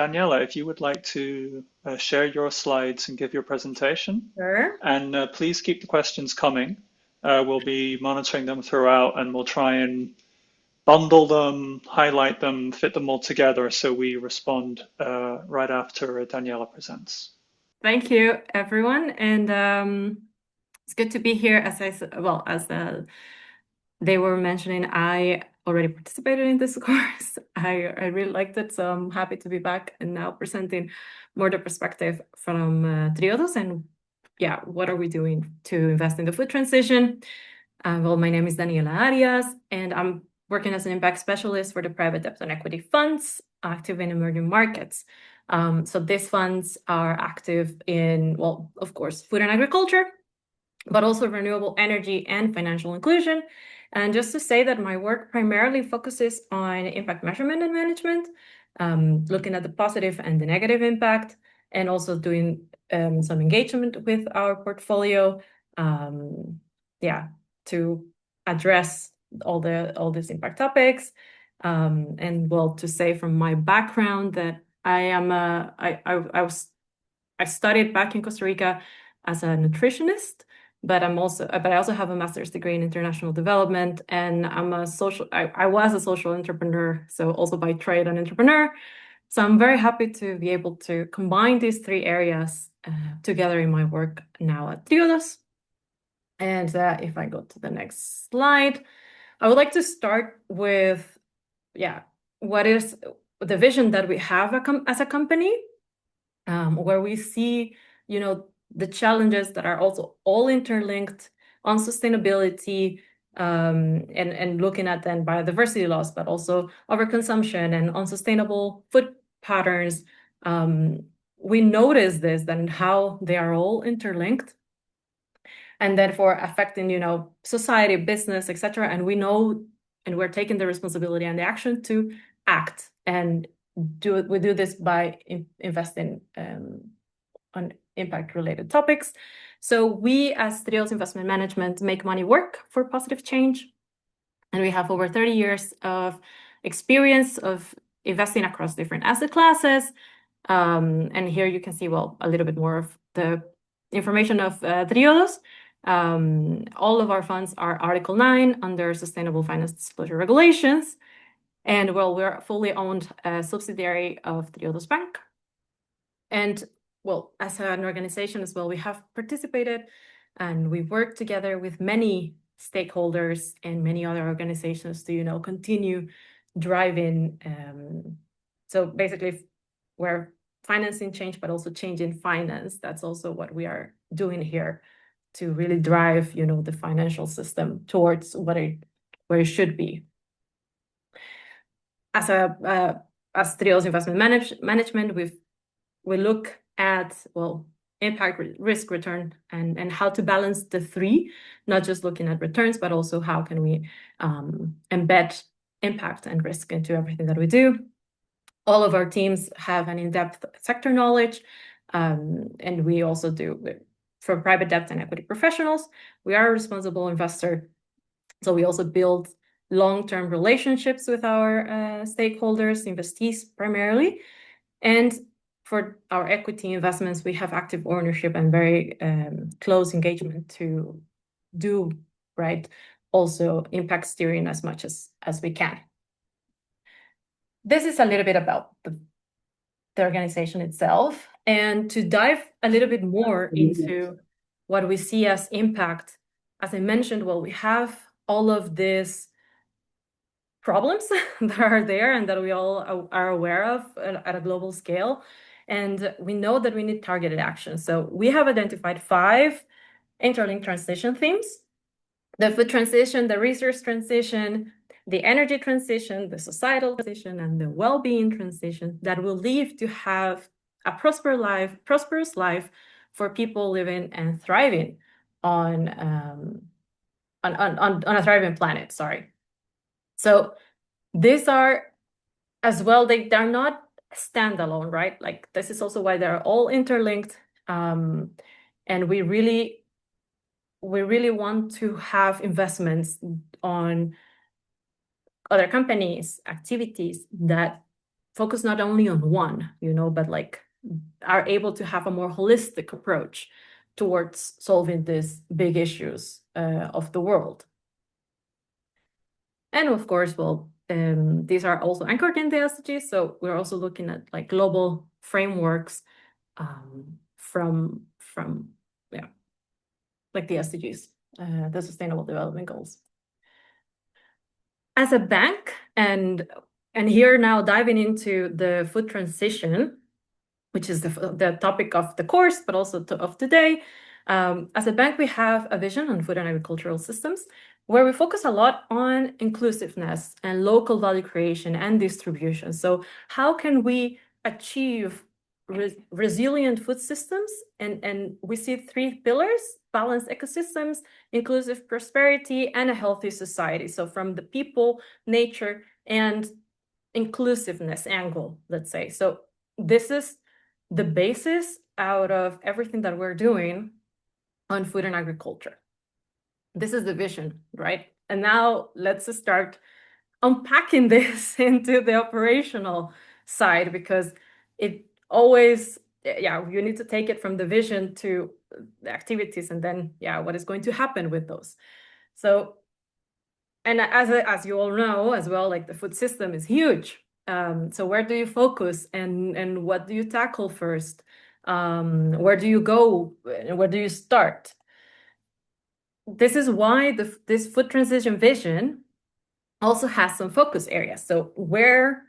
Daniela, if you would like to share your slides and give your presentation, Sure. and please keep the questions coming. We'll be monitoring them throughout, and we'll try and bundle them, highlight them, fit them all together so we respond right after Daniela presents. Thank you, everyone. And it's good to be here. They were mentioning, I already participated in this course. I really liked it, so I'm happy to be back and now presenting more the perspective from Triodos and yeah, what are we doing to invest in the food transition? Well, my name is Daniela Arias, and I'm working as an impact specialist for the private debt and equity funds active in emerging markets. So these funds are active in, well, of course, food and agriculture, but also renewable energy and financial inclusion. And just to say that my work primarily focuses on impact measurement and management, looking at the positive and the negative impact, and also doing some engagement with our portfolio. Yeah, to address all these impact topics. And well, to say from my background that I studied back in Costa Rica as a nutritionist, but I also have a master's degree in international development, and I was a social entrepreneur, so also by trade an entrepreneur. So I'm very happy to be able to combine these three areas together in my work now at Triodos. And if I go to the next slide, I would like to start with, what is the vision that we have as a company, where we see, the challenges that are also all interlinked on sustainability, and looking at then biodiversity loss, but also overconsumption and unsustainable food patterns. We notice this, then how they are all interlinked and therefore affecting, society, business, etc. And we know, and we're taking the responsibility and the action to act. And we do this by investing on impact-related topics. So we, as Triodos Investment Management, make money work for positive change. And we have over 30 years of experience of investing across different asset classes. And here you can see, well, a little bit more of the information of Triodos. All of our funds are Article 9 under Sustainable Finance Disclosure Regulations. And well, we're a fully owned subsidiary of Triodos Bank. And well, as an organization as well, we have participated and we work together with many stakeholders and many other organizations to, continue driving. So basically, we're financing change, but also change in finance. That's also what we are doing here to really drive, the financial system towards where it should be. As Triodos Investment Management, we look at, well, impact, risk, return, and how to balance the three, not just looking at returns, but also how can we embed impact and risk into everything that we do. All of our teams have an in-depth sector knowledge, and we also do, for private debt and equity professionals, we are a responsible investor. So we also build long-term relationships with our stakeholders, investees primarily. And for our equity investments, we have active ownership and very close engagement to do, right, also impact steering as much as we can. This is a little bit about the organization itself. And to dive a little bit more into what we see as impact, as I mentioned, well, we have all of these problems that are there and that we all are aware of at a global scale. And we know that we need targeted action. So we have identified 5 interlinked transition themes: the food transition, the resource transition, the energy transition, the societal transition, and the well-being transition that will lead to have a prosperous life for people living and thriving on a thriving planet. Sorry. So these are as well, they're not standalone, right? Like this is also why they're all interlinked. And we really want to have investments on other companies, activities that focus not only on one, but like are able to have a more holistic approach towards solving these big issues of the world. And of course, well, these are also anchored in the SDGs. So we're also looking at like global frameworks from yeah, like the SDGs, the Sustainable Development Goals. As a bank, and here now diving into the food transition, which is the topic of the course, but also of today. As a bank, we have a vision on food and agricultural systems where we focus a lot on inclusiveness and local value creation and distribution. So how can we achieve resilient food systems? And we see three pillars: balanced ecosystems, inclusive prosperity, and a healthy society. So from the people, nature, and inclusiveness angle, let's say. So this is the basis out of everything that we're doing on food and agriculture. This is the vision, right? And now let's start unpacking this into the operational side, because it always, you need to take it from the vision to the activities, and then, what is going to happen with those. So, and as you all know as well, like the food system is huge. So where do you focus, and what do you tackle first? Where do you go, and where do you start? This is why this food transition vision also has some focus areas. So where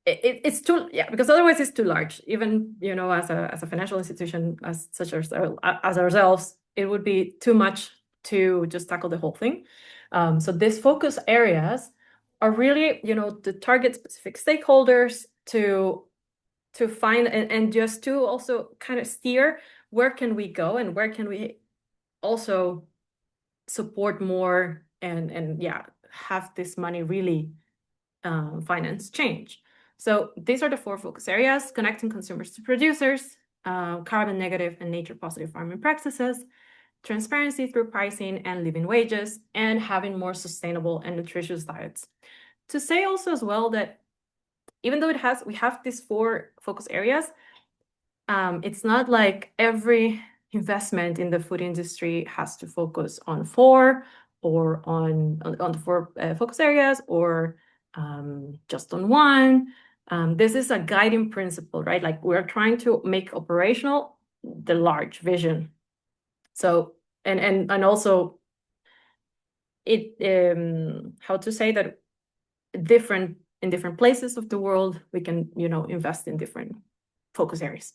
it's too, because otherwise it's too large. Even, as a financial institution such as ourselves, it would be too much to just tackle the whole thing. So these focus areas are really, to target specific stakeholders to find and just to also kind of steer where can we go and where can we also support more and have this money really finance change. So these are the four focus areas: connecting consumers to producers, carbon negative and nature positive farming practices, transparency through pricing and living wages, and having more sustainable and nutritious diets. To say also as well that even though we have these four focus areas, it's not like every investment in the food industry has to focus on four or on the four focus areas, or just on one. This is a guiding principle, right? Like we're trying to make operational the large vision. So, and also it, how to say that in different places of the world, we can, invest in different focus areas.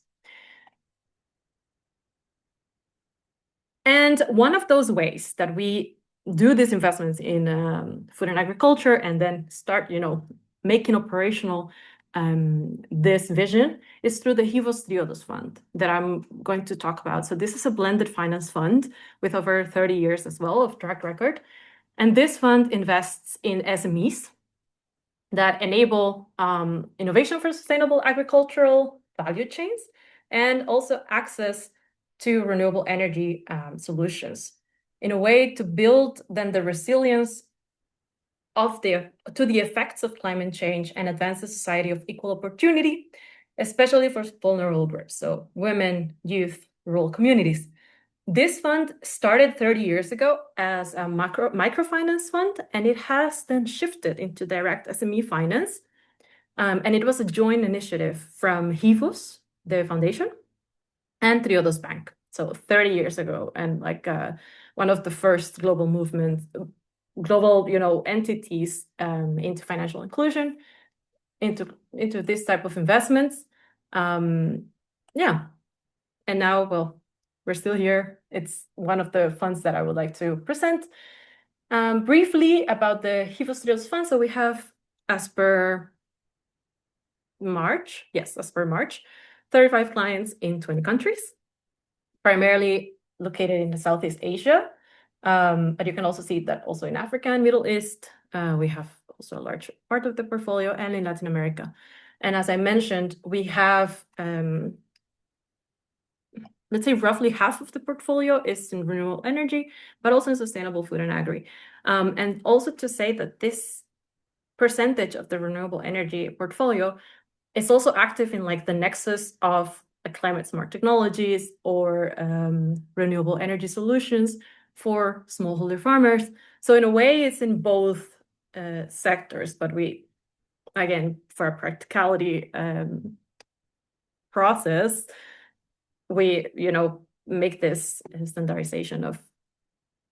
And one of those ways that we do these investments in food and agriculture and then start, making operational this vision is through the Triodos Fund that I'm going to talk about. So this is a blended finance fund with over 30 years as well of track record. And this fund invests in SMEs that enable innovation for sustainable agricultural value chains and also access to renewable energy solutions in a way to build then the resilience to the effects of climate change and advance a society of equal opportunity, especially for vulnerable groups, so women, youth, rural communities. This fund started 30 years ago as a microfinance fund, and it has then shifted into direct SME finance. And it was a joint initiative from HIVOS, the foundation, and Triodos Bank. So 30 years ago, and like one of the first global movements, global, entities into financial inclusion, into this type of investments. And now, well, we're still here. It's one of the funds that I would like to present. Briefly about the HIVOS Triodos Fund. So we have, as per March, 35 clients in 20 countries, primarily located in Southeast Asia. But you can also see that also in Africa and Middle East. We have also a large part of the portfolio, and in Latin America. And as I mentioned, we have, let's say roughly half of the portfolio is in renewable energy, but also in sustainable food and agri. And also to say that this percentage of the renewable energy portfolio is also active in like the nexus of climate smart technologies or renewable energy solutions for smallholder farmers. So in a way, it's in both sectors, but we, again, for a practicality process, we, make this standardization of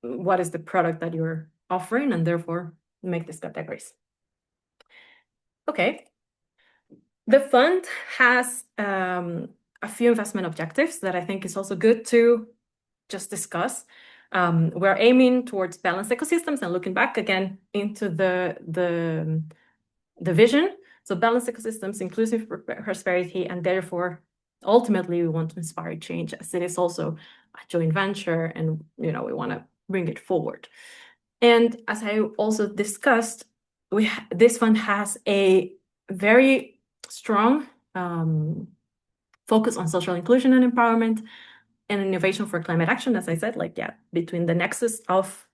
what is the product that you're offering, and therefore make these categories. Okay. The fund has a few investment objectives that I think is also good to just discuss. We're aiming towards balanced ecosystems and looking back again into the vision. So balanced ecosystems, inclusive prosperity, and therefore ultimately we want to inspire change, as it is also a joint venture, and we want to bring it forward. And as I also discussed, this fund has a very strong focus on social inclusion and empowerment and innovation for climate action, as I said, between the nexus of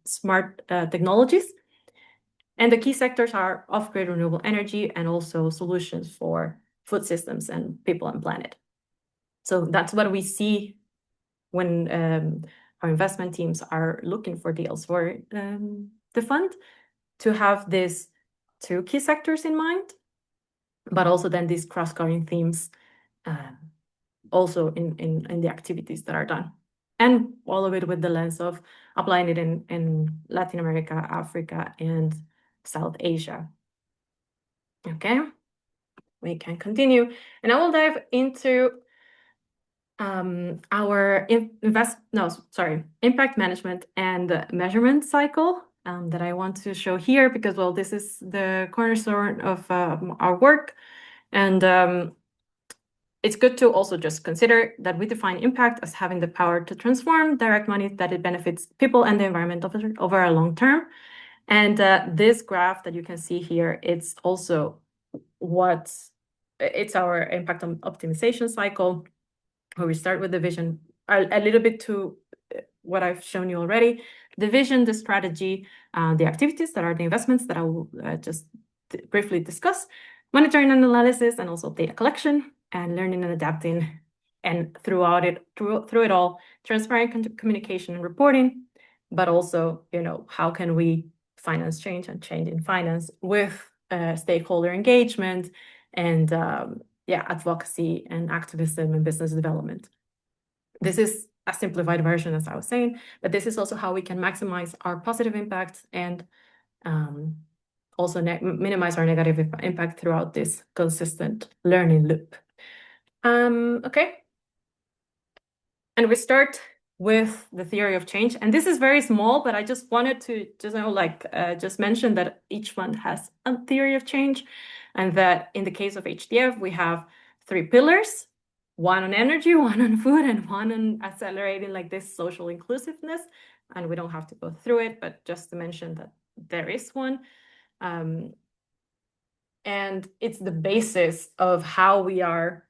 smart technologies. And the key sectors are off-grid renewable energy and also solutions for food systems and people and planet. So that's what we see when our investment teams are looking for deals for the fund, to have these two key sectors in mind, but also then these cross-cutting themes also in the activities that are done. And all of it with the lens of applying it in Latin America, Africa, and South Asia. Okay, we can continue. And I will dive into our impact management and measurement cycle that I want to show here, because, well, this is the cornerstone of our work. And it's good to also just consider that we define impact as having the power to transform direct money that it benefits people and the environment over a long term. And this graph that you can see here, it's also it's our impact on optimization cycle, where we start with the vision, a little bit to what I've shown you already, the vision, the strategy, the activities that are the investments that I will just briefly discuss, monitoring and analysis, and also data collection and learning and adapting, and through it all, transparent communication and reporting, but also, how can we finance change and change in finance with stakeholder engagement and advocacy and activism and business development. This is a simplified version, as I was saying, but this is also how we can maximize our positive impact and also minimize our negative impact throughout this consistent learning loop. Okay. And we start with the theory of change. And this is very small, but I just wanted to just mention that each fund has a theory of change, and that in the case of HDF, we have 3 pillars, one on energy, one on food, and one on accelerating this social inclusiveness. And we don't have to go through it, but just to mention that there is one. And it's the basis of how we are,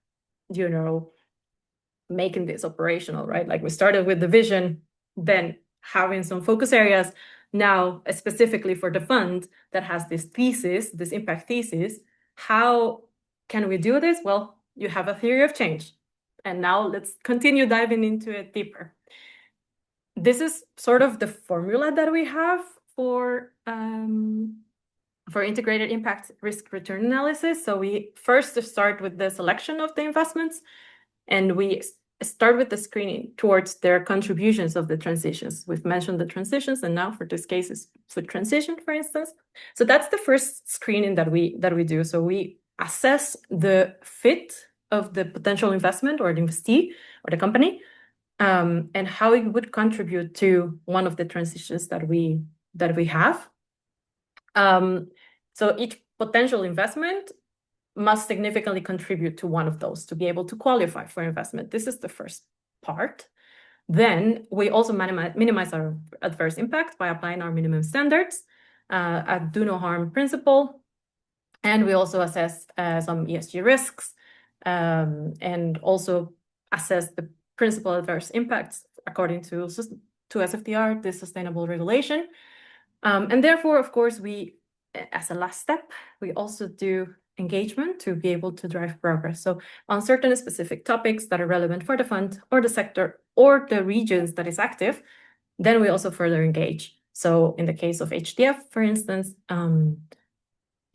making this operational, right? We started with the vision, then having some focus areas. Now, specifically for the fund that has this thesis, this impact thesis, how can we do this? Well, you have a theory of change. And now let's continue diving into it deeper. This is sort of the formula that we have for integrated impact risk return analysis. So we first start with the selection of the investments, and we start with the screening towards their contributions of the transitions. We've mentioned the transitions, and now for this case is food transition, for instance. So that's the first screening that we do. So we assess the fit of the potential investment or the investee or the company, and how it would contribute to one of the transitions that we have. So each potential investment must significantly contribute to one of those to be able to qualify for investment. This is the first part. Then we also minimize our adverse impact by applying our minimum standards, a do no harm principle. And we also assess some ESG risks, and also assess the principal adverse impacts according to SFDR, the Sustainable Regulation. And therefore, of course, we as a last step, we also do engagement to be able to drive progress. So on certain specific topics that are relevant for the fund or the sector or the regions that is active, then we also further engage. So in the case of HDF, for instance,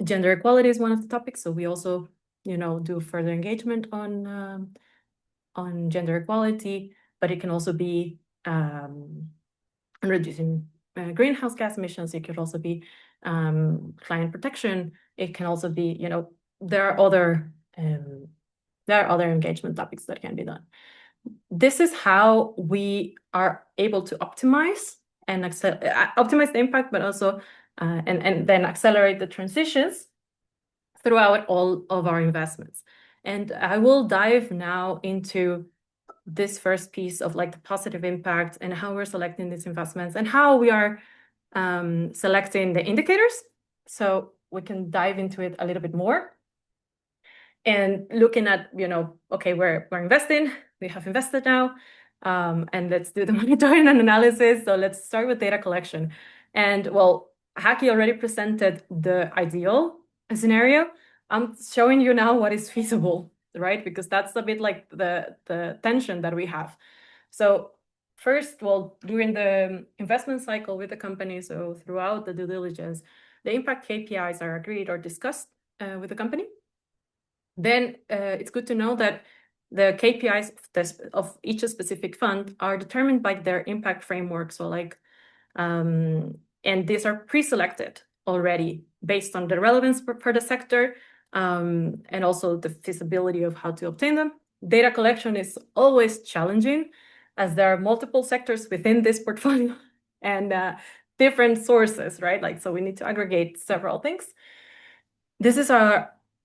gender equality is one of the topics. So we also, do further engagement on gender equality, but it can also be reducing greenhouse gas emissions. It could also be client protection. It can also be, there are other engagement topics that can be done. This is how we are able to optimize and optimize the impact, but also and then accelerate the transitions throughout all of our investments. And I will dive now into this first piece of like the positive impact and how we're selecting these investments and how we are selecting the indicators. So we can dive into it a little bit more. And looking at, okay, we're investing, we have invested now, and let's do the monitoring and analysis. So let's start with data collection. And well, Haki already presented the ideal scenario. I'm showing you now what is feasible, right? Because that's a bit like the tension that we have. So first, well, during the investment cycle with the company, so throughout the due diligence, the impact KPIs are agreed or discussed with the company. Then it's good to know that the KPIs of each specific fund are determined by their impact framework. So like, and these are pre-selected already based on the relevance for the sector and also the feasibility of how to obtain them. Data collection is always challenging as there are multiple sectors within this portfolio and different sources, right? Like, so we need to aggregate several things.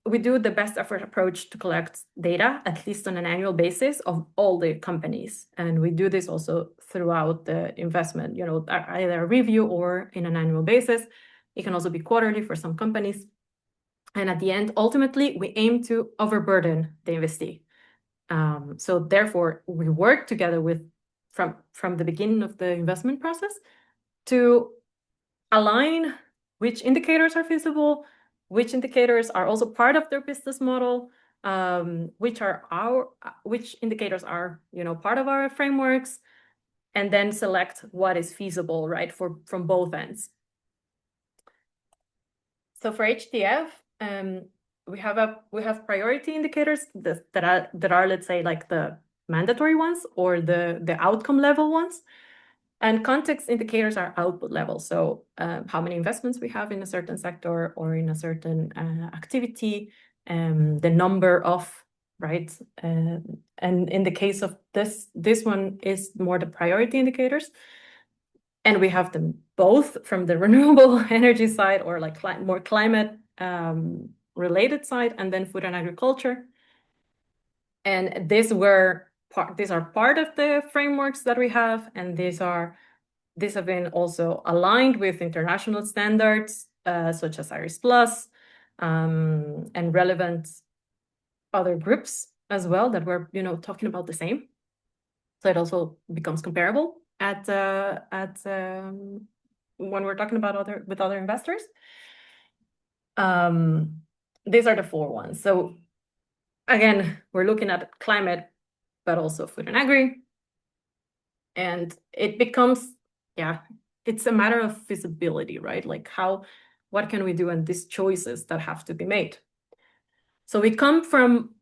We do the best effort approach to collect data, at least on an annual basis, of all the companies. And we do this also throughout the investment, either a review or in an annual basis. It can also be quarterly for some companies. And at the end, ultimately, we aim to overburden the investee. So therefore, we work together from the beginning of the investment process to align which indicators are feasible, which indicators are also part of their business model, which indicators are part of our frameworks, and then select what is feasible, right, from both ends. So for HDF, we have priority indicators that are let's say like the mandatory ones or the outcome level ones. And context indicators are output level. So how many investments we have in a certain sector or in a certain activity, the number of, right? And in the case of this one is more the priority indicators. And we have them both from the renewable energy side or like more climate related side, and then food and agriculture. And these are part of the frameworks that we have, and these have been also aligned with international standards, such as IRIS Plus, and relevant other groups as well that we're, talking about the same. So it also becomes comparable when we're talking about with other investors. These are the 4 ones. So again, we're looking at climate, but also food and agri. And it becomes, it's a matter of feasibility, right? Like what can we do and these choices that have to be made. So we come from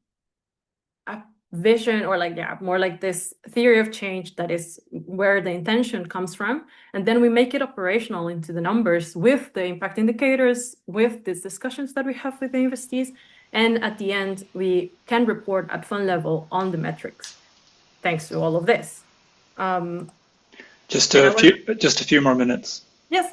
a vision or more like this theory of change that is where the intention comes from. And then we make it operational into the numbers with the impact indicators, with these discussions that we have with the investees. And at the end, we can report at fund level on the metrics, thanks to all of this. Just a few more minutes. Yes,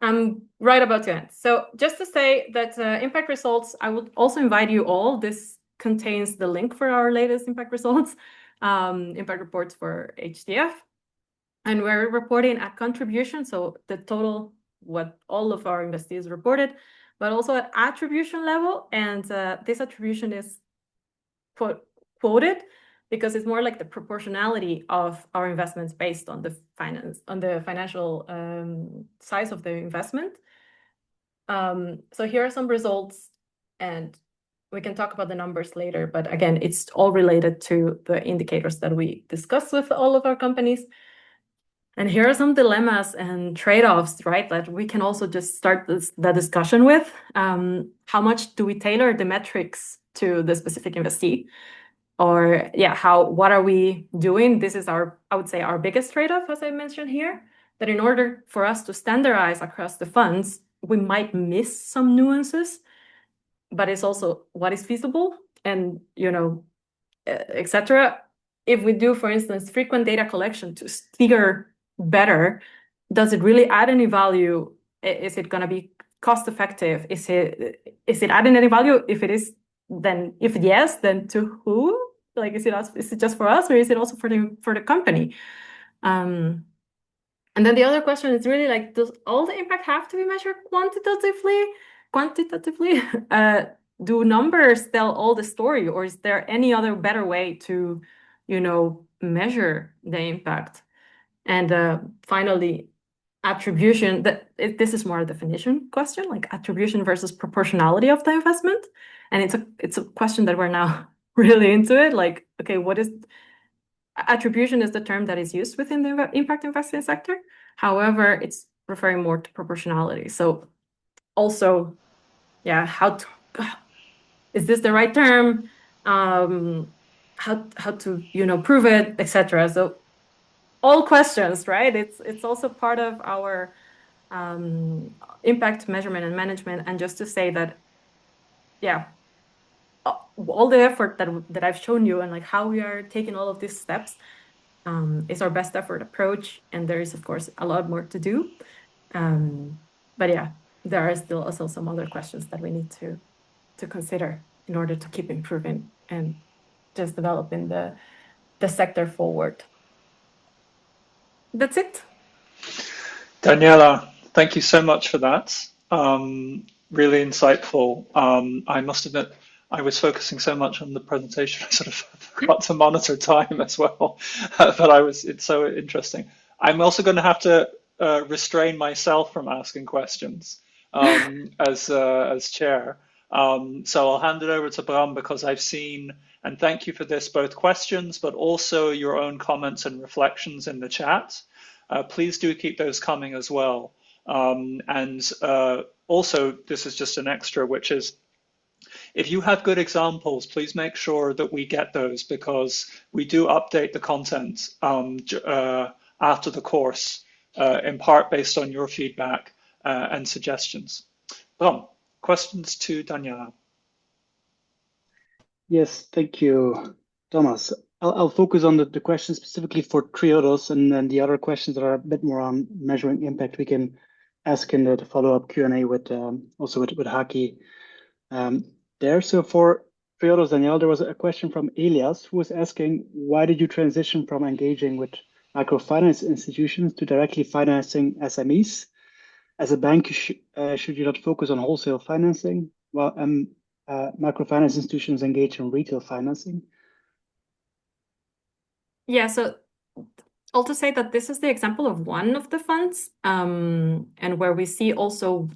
I'm right about to end. So just to say that impact results, I would also invite you all. This contains the link for our latest impact results, impact reports for HDF. And we're reporting at contribution, so the total, what all of our investees reported, but also at attribution level. And this attribution is quoted because it's more like the proportionality of our investments based on the financial size of the investment. So here are some results, and we can talk about the numbers later, but again, it's all related to the indicators that we discuss with all of our companies. And here are some dilemmas and trade-offs, right? That we can also just start the discussion with. How much do we tailor the metrics to the specific investee? Or yeah, what are we doing? This is I would say, our biggest trade-off, as I mentioned here, that in order for us to standardize across the funds, we might miss some nuances, but it's also what is feasible and, etc. If we do, for instance, frequent data collection to steer better, does it really add any value? Is it going to be cost effective? Is it adding any value? If it is, then if yes, then to who? Like, is it just for us, or is it also for the company? And then the other question is really like, does all the impact have to be measured quantitatively? Quantitatively, do numbers tell all the story, or is there any other better way to, measure the impact? And finally, attribution. This is more a definition question, like attribution versus proportionality of the investment. And it's a question that we're now really into it. Like, okay, what is attribution is the term that is used within the impact investing sector. However, it's referring more to proportionality. So also, yeah, is this the right term? How to prove it, etc. So all questions, right? It's also part of our impact measurement and management. And just to say that, yeah, all the effort that I've shown you and like how we are taking all of these steps is our best effort approach. And there is, of course, a lot more to do. But yeah, there are still also some other questions that we need to consider in order to keep improving and just developing the sector forward. That's it. Daniela, thank you so much for that. Really insightful. I must admit, I was focusing so much on the presentation, I sort of forgot to monitor time as well. But it's so interesting. I'm also going to have to restrain myself from asking questions as chair. So I'll hand it over to Bram because I've seen, and thank you for this, both questions, but also your own comments and reflections in the chat. Please do keep those coming as well. And also, this is just an extra, which is if you have good examples, please make sure that we get those because we do update the content after the course, in part based on your feedback and suggestions. Bram, questions to Daniela. Yes, thank you, Thomas. I'll focus on the questions specifically for Triodos, and then the other questions that are a bit more on measuring impact we can ask in the follow-up Q&A with also with Haki there. So for Triodos, Danielle, there was a question from Elias who was asking, why did you transition from engaging with microfinance institutions to directly financing SMEs? As a bank, should you not focus on wholesale financing? Well, microfinance institutions engage in retail financing? Yeah, so I'll just say that this is the example of one of the funds, and where we see also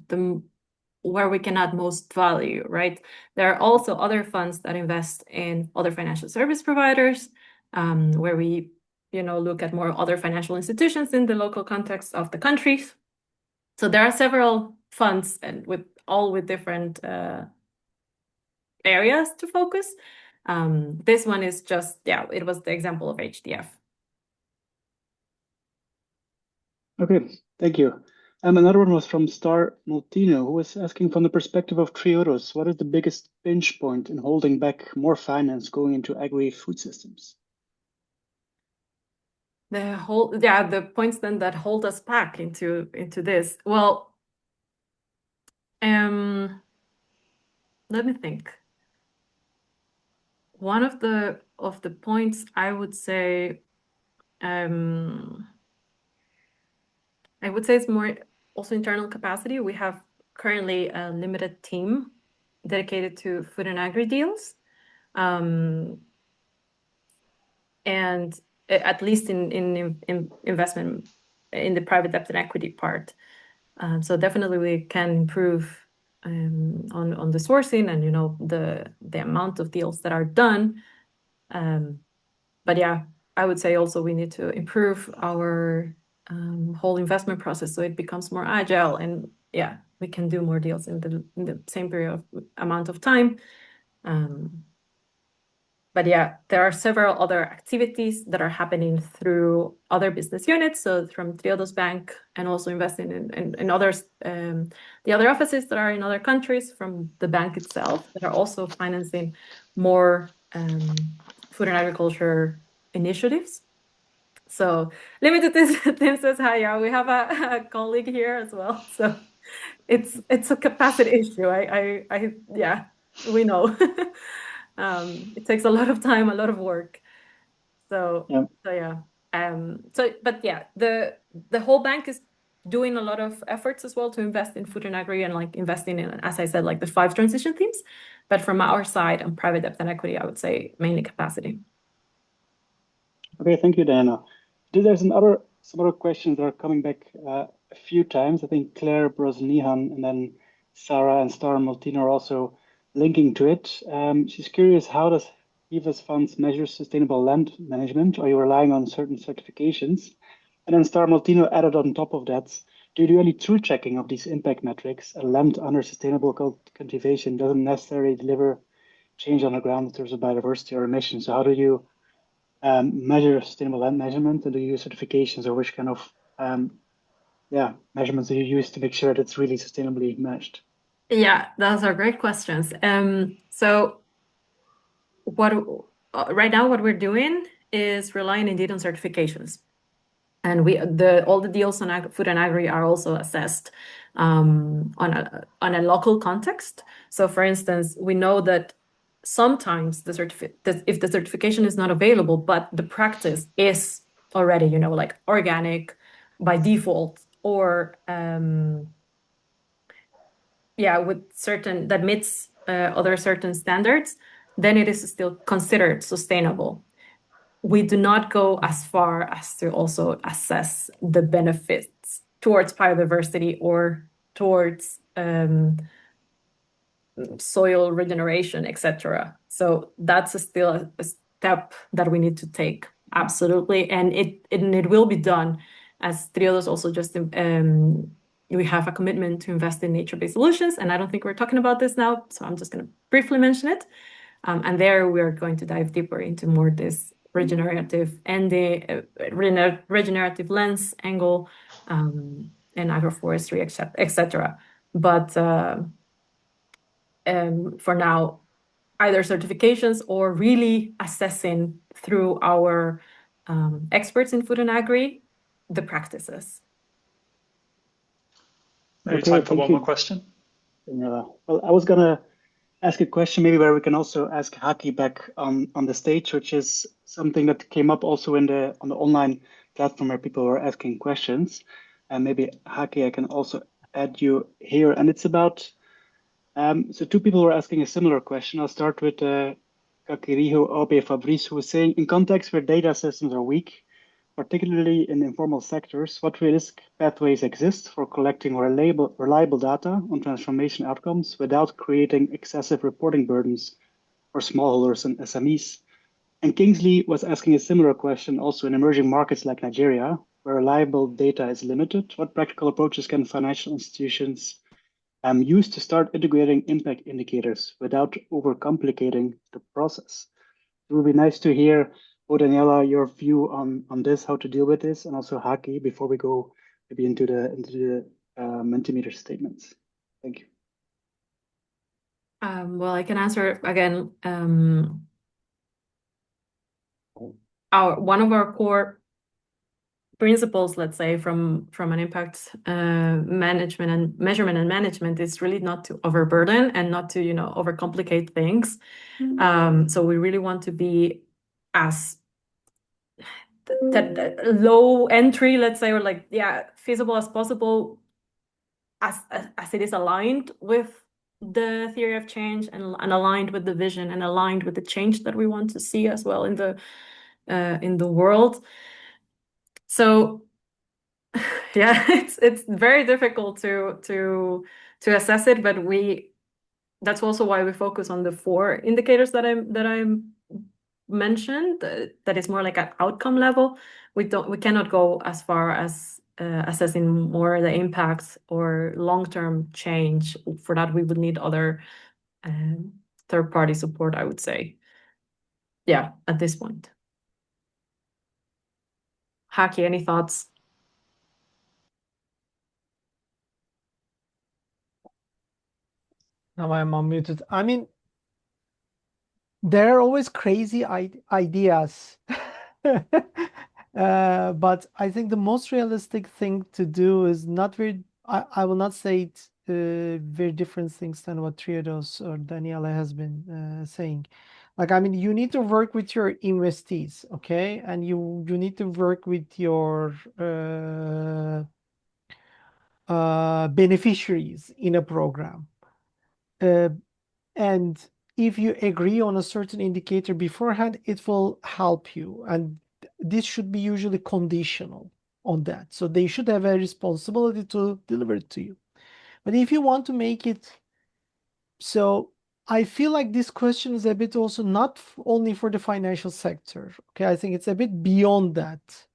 where we can add most value, right? There are also other funds that invest in other financial service providers, where we, look at more other financial institutions in the local context of the countries. So there are several funds and with different areas to focus. This one is just, it was the example of HDF. Okay, thank you. Another one was from Star Multino, who was asking from the perspective of Triodos, what is the biggest pinch point in holding back more finance going into agri-food systems? The points then that hold us back into this. Well, let me think. One of the points I would say, it's more also internal capacity. We have currently a limited team dedicated to food and agri deals, and at least in investment in the private debt and equity part. So definitely we can improve on the sourcing and the amount of deals that are done. But yeah, I would say also we need to improve our whole investment process so it becomes more agile, and yeah, we can do more deals in the same period of amount of time. But yeah, there are several other activities that are happening through other business units. So from Triodos Bank, and also investing in others, the other offices that are in other countries from the bank itself that are also financing more food and agriculture initiatives. So limited Tim says hi. Yeah, we have a colleague here as well. So it's a capacity issue. Yeah, we know. It takes a lot of time, a lot of work. So Yeah. yeah. But yeah, the whole bank is doing a lot of efforts as well to invest in food and agri, and like investing in, as I said, like the 5 transition themes. But from our side on private debt and equity, I would say mainly capacity. Okay, thank you, Diana. There's some other questions that are coming back a few times. I think Claire Brosnihan and then Sarah and Star Maltino are also linking to it. She's curious, how does HIVA's funds measure sustainable land management? Are you relying on certain certifications? And then Star Maltino added on top of that, do you do any true checking of these impact metrics? A land under sustainable cultivation doesn't necessarily deliver change on the ground in terms of biodiversity or emissions. So how do you measure sustainable land measurement, and do you use certifications, or which kind of measurements do you use to make sure that it's really sustainably managed? Yeah, those are great questions. So right now what we're doing is relying indeed on certifications, and all the deals on food and agri are also assessed on a local context. So for instance, we know that sometimes if the certification is not available, but the practice is already like organic by default, or with certain that meets other certain standards, then it is still considered sustainable. We do not go as far as to also assess the benefits towards biodiversity or towards soil regeneration, etc. So that's still a step that we need to take, absolutely, and it will be done, as Triodos also just we have a commitment to invest in nature-based solutions, and I don't think we're talking about this now, so I'm just going to briefly mention it. And there we're going to dive deeper into more this regenerative and the regenerative lens angle, and agroforestry, etc. But for now, either certifications or really assessing through our experts in food and agri the practices. Maybe Okay, time for thank one you, more question. Daniela. Well, I was gonna ask a question maybe where we can also ask Haki back on the stage, which is something that came up also on the online platform where people were asking questions. And maybe Haki, I can also add you here. And it's about, so 2 people were asking a similar question. I'll start with Kakiriho Obe Fabrice, who was saying, in contexts where data systems are weak, particularly in informal sectors, what realistic pathways exist for collecting reliable data on transformation outcomes without creating excessive reporting burdens for smallholders and SMEs? And Kingsley was asking a similar question also in emerging markets like Nigeria, where reliable data is limited. What practical approaches can financial institutions use to start integrating impact indicators without overcomplicating the process? It would be nice to hear, Daniela, your view on this, how to deal with this, and also Haki, before we go maybe into the Mentimeter statements. Thank you. Well, I can answer again. One of our core principles, let's say, from an impact management and measurement and management, is really not to overburden and not to overcomplicate things. So we really want to be as low entry, let's say, or feasible as possible, as it is aligned with the theory of change, and aligned with the vision, and aligned with the change that we want to see as well in the world. So yeah, it's very difficult to assess it, but that's also why we focus on the 4 indicators that I mentioned. That is more like an outcome level. We cannot go as far as assessing more the impacts or long-term change. For that, we would need other third-party support, I would say. Yeah, at this point. Haki, any thoughts? Now I'm unmuted. I mean, there are always crazy ideas. But I think the most realistic thing to do is not very, I will not say it very different things than what Triodos or Daniela has been saying. Like, I mean, you need to work with your investees, okay? And you need to work with your beneficiaries in a program. And if you agree on a certain indicator beforehand, it will help you. And this should be usually conditional on that. So they should have a responsibility to deliver it to you. But if you want to make it, so I feel like this question is a bit also not only for the financial sector. Okay, I think it's a bit beyond that.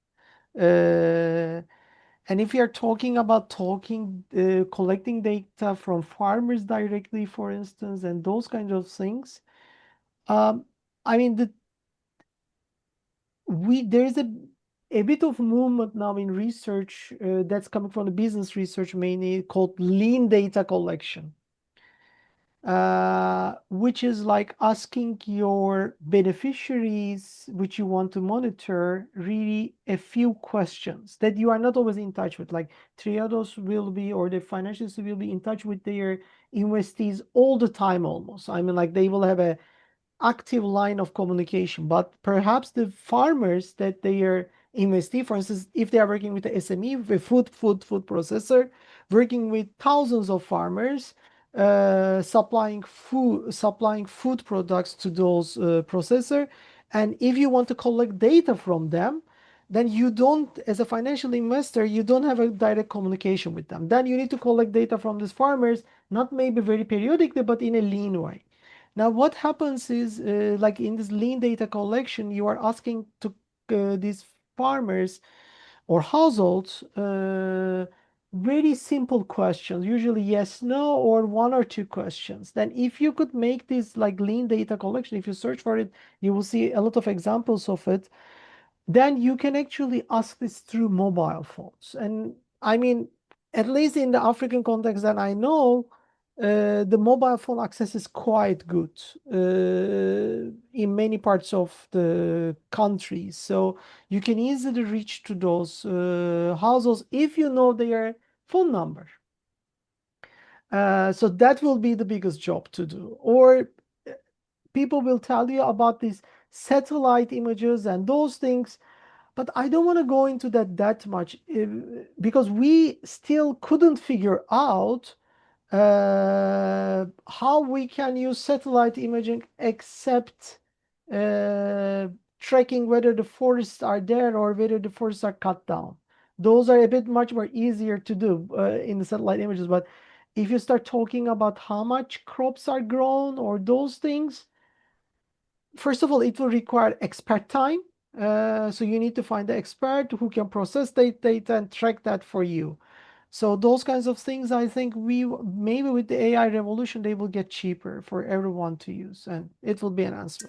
And if you're talking about collecting data from farmers directly, for instance, and those kinds of things, I mean, there's a bit of movement now in research that's coming from the business research mainly called lean data collection. Which is like asking your beneficiaries, which you want to monitor, really a few questions that you are not always in touch with. Like Triodos will be, or the financials will be in touch with their investees all the time almost. I mean, like they will have a active line of communication, but perhaps the farmers that they are investee, for instance, if they are working with the SME, the food processor, working with thousands of farmers, supplying food products to those processor, and if you want to collect data from them, then you don't, as a financial investor, you don't have a direct communication with them. Then you need to collect data from these farmers, not maybe very periodically, but in a lean way. Now, what happens is, like in this lean data collection, you are asking to these farmers or households very simple questions, usually yes, no, or 1 or 2 questions. Then if you could make this like lean data collection, if you search for it, you will see a lot of examples of it. Then you can actually ask this through mobile phones. And I mean, at least in the African context that I know, the mobile phone access is quite good in many parts of the country. So you can easily reach to those households if you know their phone number. So that will be the biggest job to do. Or people will tell you about these satellite images and those things. But I don't want to go into that much because we still couldn't figure out how we can use satellite imaging except tracking whether the forests are there or whether the forests are cut down. Those are a bit much more easier to do in the satellite images. But if you start talking about how much crops are grown or those things, first of all, it will require expert time. So you need to find the expert who can process that data and track that for you. So those kinds of things, I think maybe with the AI revolution, they will get cheaper for everyone to use, and it will be an answer.